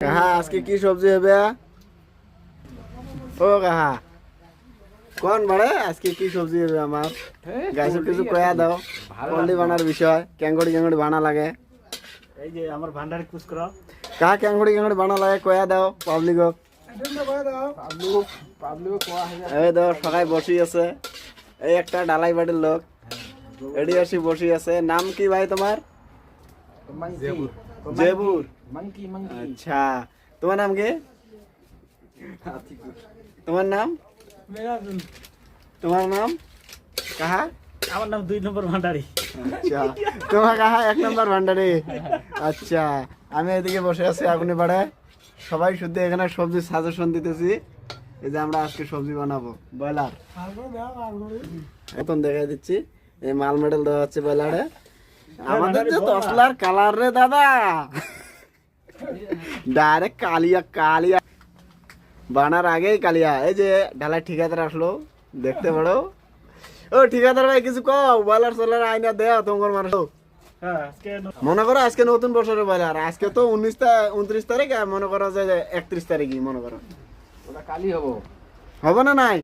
কাহা আজকে কি সবজি হবে? ও কাহা কোন বাড়ে আজকে কি সবজি হবে? আমার গাইছো কিছু কয়া দাও। পল্লি বানার বিষয় ক্যাঙ্গড়ি ক্যাঙ্গড়ি বানা লাগে। এই যে আমার ভান্ডারে কুচ করা কাহা ক্যাঙ্গড়ি ক্যাঙ্গড়ি বানা লাগে কয়া দাও পাবলিক। এই দাও সবাই বসি আছে। এই একটা ডালাই বাড়ির লোক এডি আসি বসি আছে। নাম কি ভাই তোমার? জেবুর। আচ্ছা তোমার নাম কি? তোমার নাম? তোমার নাম কাহা? আমার নাম 2 নম্বর ভান্ডারি। আচ্ছা তোমার কাহা 1 নম্বর ভান্ডারি। আচ্ছা আমি এদিকে বসে আছি আগুনে পাড়ে। সবাই শুদ্ধ এখানে সবজি সাজেশন দিতেছি। এই যে আমরা আজকে সবজি বানাবো ব্রয়লার। এখন দেখাই দিচ্ছি এই মাল মেডেল দেওয়া হচ্ছে ব্রয়লারে। আমাদের যে তসলার কালার রে দাদা, ডাইরেক্ট কালিয়া কালিয়া বানার আগেই কালিয়া। এই যে ঢালাই ঠিকাদার আসলো দেখতে পারো। ও ঠিকাদার ভাই কিছু কও, ব্রয়লার সোলার আইনা দেও তোমার মানুষ। মনে করো আজকে নতুন বছরের ব্রয়লার, আজকে তো 29 তারিখ, মনে করো যে 31 তারিখই মনে করো। ওটা কালি হবো হবে না নাই?